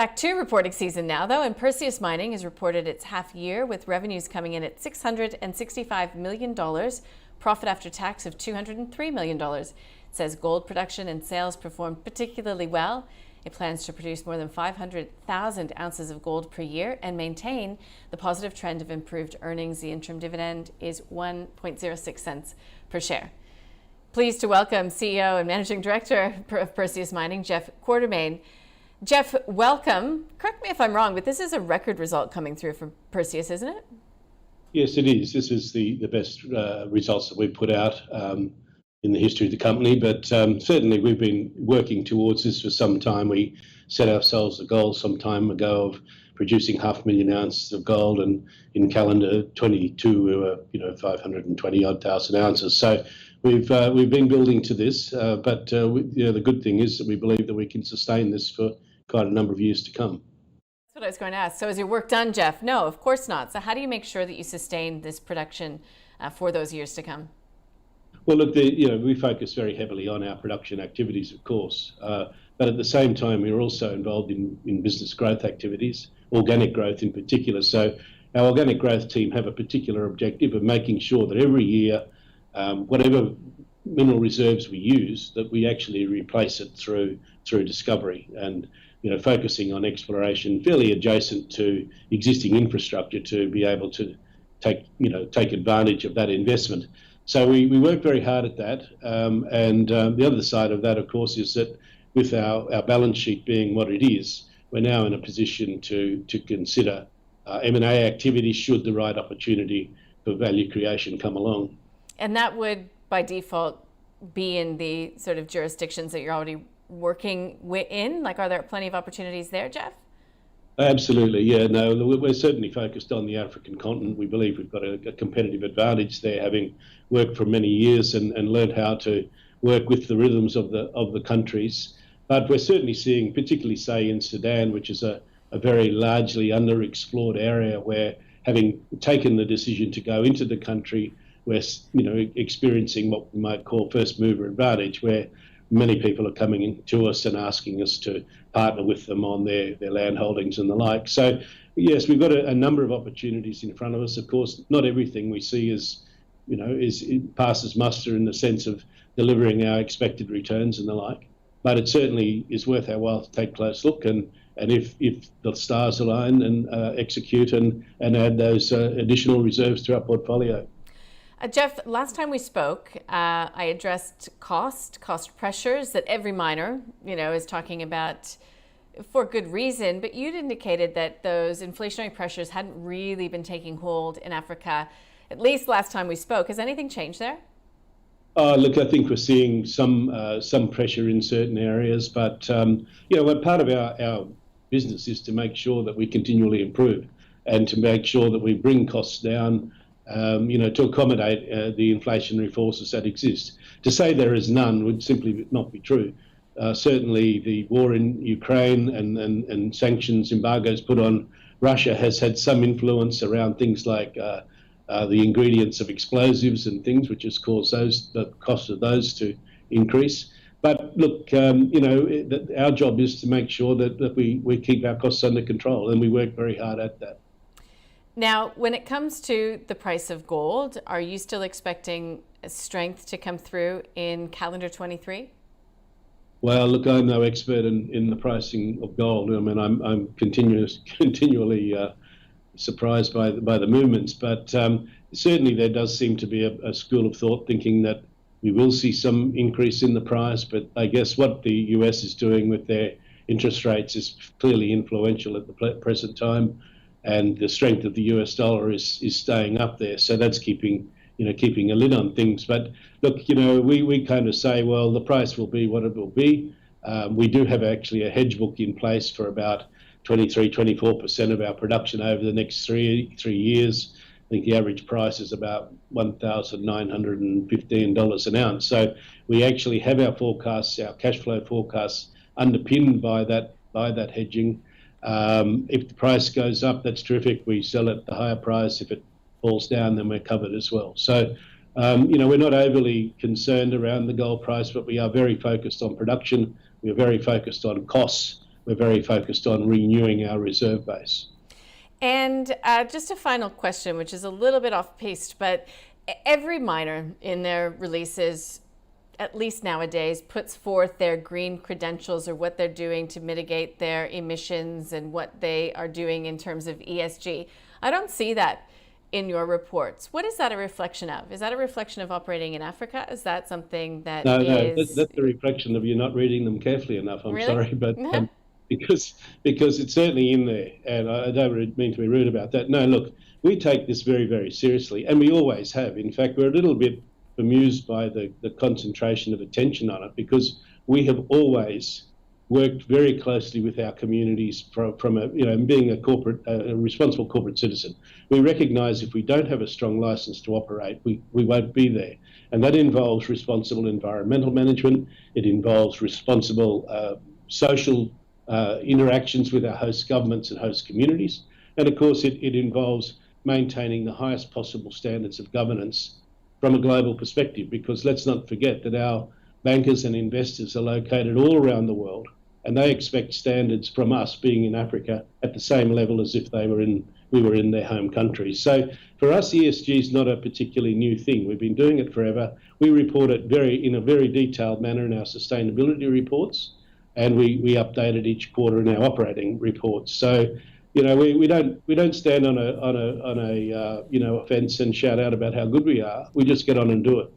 Back to reporting season now, though, and Perseus Mining has reported its half year with revenues coming in at $665 million, profit after tax of $203 million. It says gold production and sales performed particularly well. It plans to produce more than 500,000 ounces of gold per year and maintain the positive trend of improved earnings. The interim dividend is 1.06 cents per share. Pleased to welcome CEO and Managing Director of Perseus Mining, Jeff Quartermaine. Jeff, welcome. Correct me if I'm wrong, but this is a record result coming through from Perseus, isn't it? Yes, it is. This is the best results that we've put out in the history of the company, but certainly we've been working towards this for some time. We set ourselves a goal some time ago of producing 500,000 ounces of gold, and in calendar 22 we were 520 odd thousand ounces. So we've been building to this, but the good thing is that we believe that we can sustain this for quite a number of years to come. That's what I was going to ask. So is your work done, Jeff? No, of course not. So how do you make sure that you sustain this production for those years to come? Well, look, we focus very heavily on our production activities, of course, but at the same time, we're also involved in business growth activities, organic growth in particular. So our organic growth team have a particular objective of making sure that every year, whatever mineral reserves we use, that we actually replace it through discovery, and focusing on exploration fairly adjacent to existing infrastructure to be able to take advantage of that investment. So we work very hard at that, and the other side of that, of course, is that with our balance sheet being what it is, we're now in a position to consider M&A activity should the right opportunity for value creation come along. And that would, by default, be in the sort of jurisdictions that you're already working in? Like, are there plenty of opportunities there, Jeff? Absolutely, yeah. No, we're certainly focused on the African continent. We believe we've got a competitive advantage there, having worked for many years and learned how to work with the rhythms of the countries. But we're certainly seeing, particularly say in Sudan, which is a very largely underexplored area, where having taken the decision to go into the country, we're experiencing what we might call first mover advantage, where many people are coming in to us and asking us to partner with them on their land holdings and the like. So yes, we've got a number of opportunities in front of us. Of course, not everything we see it passes muster in the sense of delivering our expected returns and the like. But it certainly is worth our while to take a close look, and if the stars align, and execute and add those additional reserves to our portfolio. Jeff, last time we spoke, I addressed cost pressures that every miner, is talking about for good reason, but you'd indicated that those inflationary pressures hadn't really been taking hold in Africa, at least last time we spoke. Has anything changed there? Look, I think we're seeing some pressure in certain areas, but part of our business is to make sure that we continually improve and to make sure that we bring costs down, to accommodate the inflationary forces that exist. To say there is none would simply not be true. Certainly the war in Ukraine and sanctions, embargoes put on Russia has had some influence around things like the ingredients of explosives and things, which has caused the cost of those to increase. But look, our job is to make sure that we keep our costs under control, and we work very hard at that. Now, when it comes to the price of gold, are you still expecting strength to come through in calendar 23? Well, look, I'm no expert in the pricing of gold. I mean, I'm continually surprised by the movements, but certainly there does seem to be a school of thought thinking that we will see some increase in the price. But I guess what the US is doing with their interest rates is clearly influential at the present time. And the strength of the US dollar is staying up there, so that's keeping a lid on things. But look, we kind of say, well, the price will be what it will be. We do have actually a hedge book in place for about 24% of our production over the next three years. I think the average price is about $1,915 an ounce. So we actually have our forecasts, our cash flow forecasts, underpinned by that hedging. If the price goes up, that's terrific. We sell at the higher price. If it falls down, then we're covered as well. So, we're not overly concerned around the gold price, but we are very focused on production. We are very focused on costs. we're very focused on renewing our reserve base. And just a final question, which is a little bit off piste, but every miner in their releases, at least nowadays, puts forth their green credentials or what they're doing to mitigate their emissions and what they are doing in terms of ESG. I don't see that in your reports. What is that a reflection of? Is that a reflection of operating in Africa? Is that something that No, is... that's a reflection of you not reading them carefully enough. I'm Really? sorry, but because it's certainly in there, and I don't mean to be rude about that. No, look, we take this very, very seriously, and we always have. In fact, we're a little bit bemused by the concentration of attention on it, because we have always worked very closely with our communities from a, being a responsible corporate citizen. We recognise if we don't have a strong licence to operate, we won't be there. And that involves responsible environmental management. It involves responsible social interactions with our host governments and host communities. And of course, it involves maintaining the highest possible standards of governance from a global perspective, because let's not forget that our bankers and investors are located all around the world, and they expect standards from us being in Africa at the same level as if we were in their home countries. So for us, ESG is not a particularly new thing. We've been doing it forever. We report it in a very detailed manner in our sustainability reports, and we update it each quarter in our operating reports. So we don't stand on a fence and shout out about how good we are. We just get on and do it.